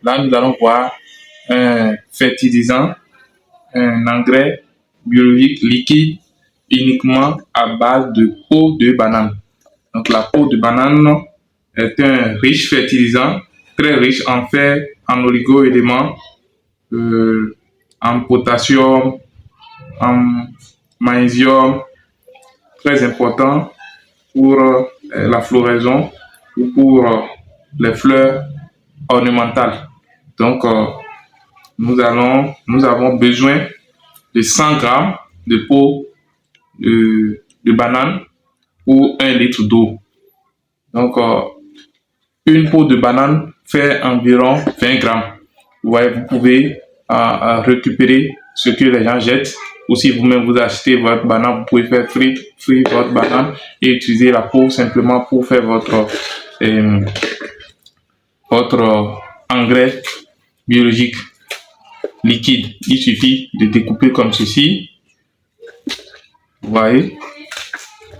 Là, nous allons voir un fertilisant, un engrais biologique liquide uniquement à base de peau de banane. Donc la peau de banane est un riche fertilisant, très riche en fer, en oligo-éléments, en potassium, en magnésium, très important pour la floraison ou pour les fleurs ornementales. Donc, nous avons besoin de 100 grammes de peau de banane pour 1 litre d'eau. Donc, une peau de banane fait environ 20 grammes. Vous voyez, vous pouvez récupérer ce que les gens jettent. Ou si vous-même vous achetez votre banane, vous pouvez faire frire votre banane et utiliser la peau simplement pour faire votre engrais biologique liquide. Il suffit de découper comme ceci. Vous voyez,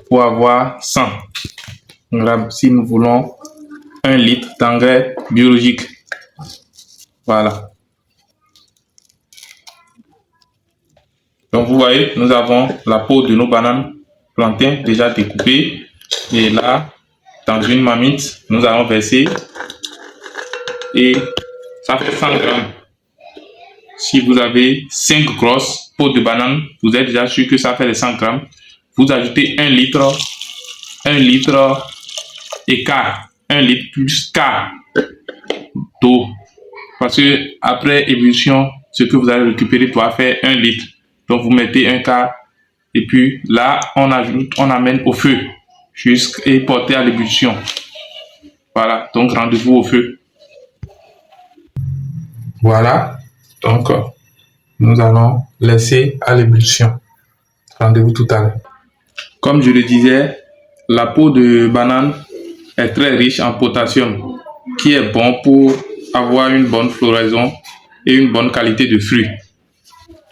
pour avoir 100 grammes si nous voulons 1 litre d'engrais biologique. Voilà. Donc vous voyez, nous avons la peau de nos bananes plantains déjà découpées. Et là, dans une marmite, nous allons verser. Et ça fait 100 grammes. Si vous avez 5 grosses peaux de banane, vous êtes déjà sûr que ça fait les 100 grammes. Vous ajoutez 1 litre et quart, 1 litre plus quart d'eau. Parce que après ébullition, ce que vous allez récupérer doit faire 1 litre. Donc vous mettez un quart et puis là on amène au feu jusqu'à porter à l'ébullition. Voilà, donc rendez-vous au feu. Voilà, donc nous allons laisser à l'ébullition. Rendez-vous tout à l'heure. Comme je le disais, la peau de banane est très riche en potassium, qui est bon pour avoir une bonne floraison et une bonne qualité de fruits.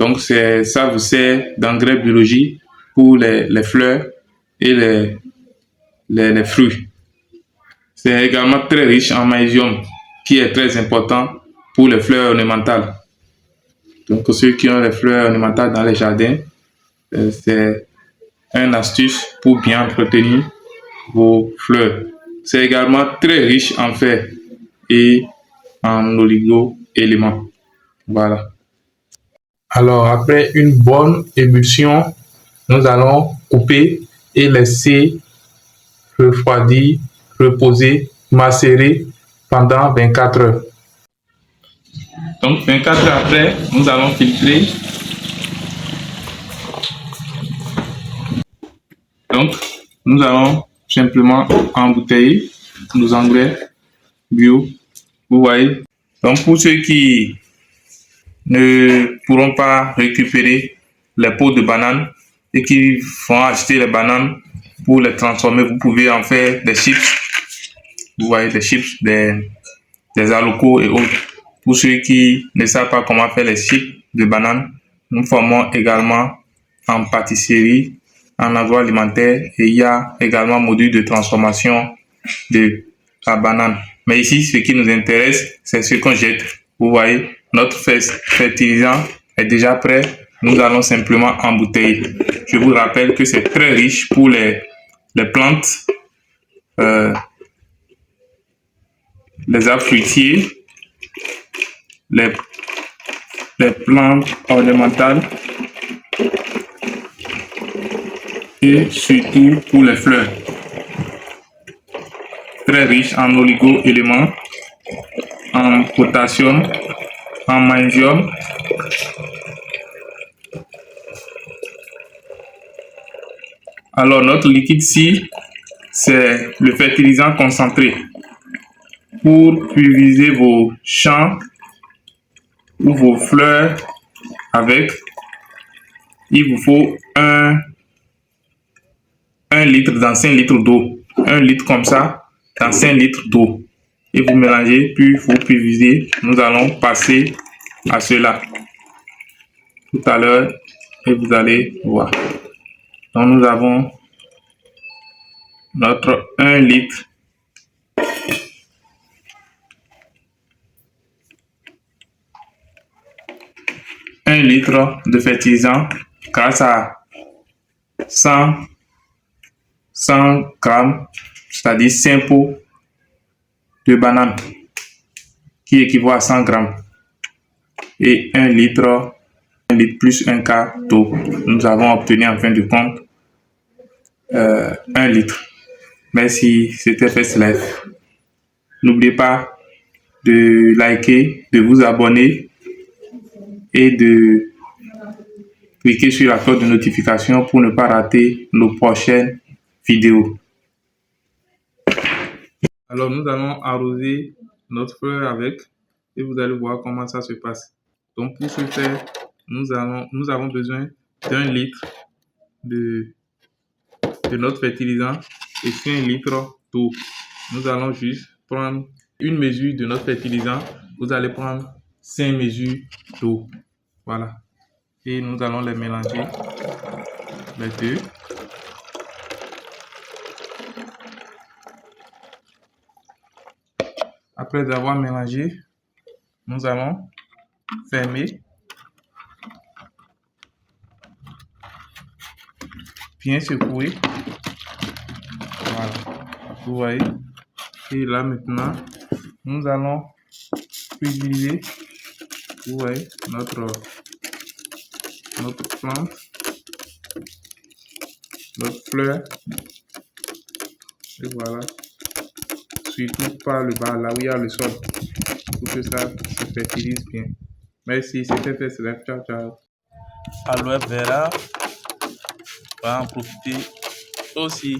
Donc ça vous sert d'engrais biologique pour les fleurs et les fruits. C'est également très riche en magnésium, qui est très important pour les fleurs ornementales. Donc ceux qui ont les fleurs ornementales dans les jardins, c'est une astuce pour bien entretenir vos fleurs. C'est également très riche en fer et en oligo-éléments. Voilà. Alors, après une bonne ébullition, nous allons couper et laisser refroidir, reposer, macérer pendant 24 heures. Donc, 24 heures après, nous allons filtrer. Donc, nous allons simplement embouteiller nos engrais bio. Vous voyez. Donc, pour ceux qui ne pourront pas récupérer les peaux de banane et qui vont acheter les bananes pour les transformer, vous pouvez en faire des chips. Vous voyez, des chips, des alocos et autres. Pour ceux qui ne savent pas comment faire les chips de banane, nous formons également en pâtisserie, en agroalimentaire, et il y a également un module de transformation de la banane. Mais ici, ce qui nous intéresse, c'est ce qu'on jette. Vous voyez, notre fertilisant est déjà prêt. Nous allons simplement embouteiller. Je vous rappelle que c'est très riche pour les plantes, les arbres fruitiers, les plantes ornementales et surtout pour les fleurs. Très riche en oligo-éléments, en potassium, en magnésium. Alors notre liquide ici, c'est le fertilisant concentré. Pour pulvériser vos champs ou vos fleurs avec, il vous faut 1 litre dans 5 litres d'eau. 1 litre comme ça dans 5 litres d'eau. Et vous mélangez, puis vous pulvérisez. Nous allons passer à cela tout à l'heure et vous allez voir. Donc nous avons notre 1 litre litre de fertilisant grâce à 100 grammes, c'est-à-dire 5 pots de banane, qui équivaut à 100 grammes, et 1 litre plus un quart d'eau. Nous avons obtenu en fin de compte 1 litre. Merci, c'était First Life. N'oubliez pas de liker, de vous abonner et de cliquer sur la cloche de notification pour ne pas rater nos prochaines vidéos. Alors nous allons arroser notre fleur avec et vous allez voir comment ça se passe. Donc pour ce faire, nous avons besoin d'1 litre de notre fertilisant et 5 litres d'eau. Nous allons juste prendre une mesure de notre fertilisant. Vous allez prendre 5 mesures d'eau. Voilà. Et nous allons les mélanger, les deux. Après avoir mélangé, nous allons fermer, bien secouer. Voilà, vous voyez. Et là maintenant, nous allons utiliser, vous voyez, notre plante, notre fleur. Et voilà, surtout par le bas, là où il y a le sol, pour que ça se fertilise bien. Merci, c'était First Life. Ciao, ciao. Aloe vera, on va en profiter aussi.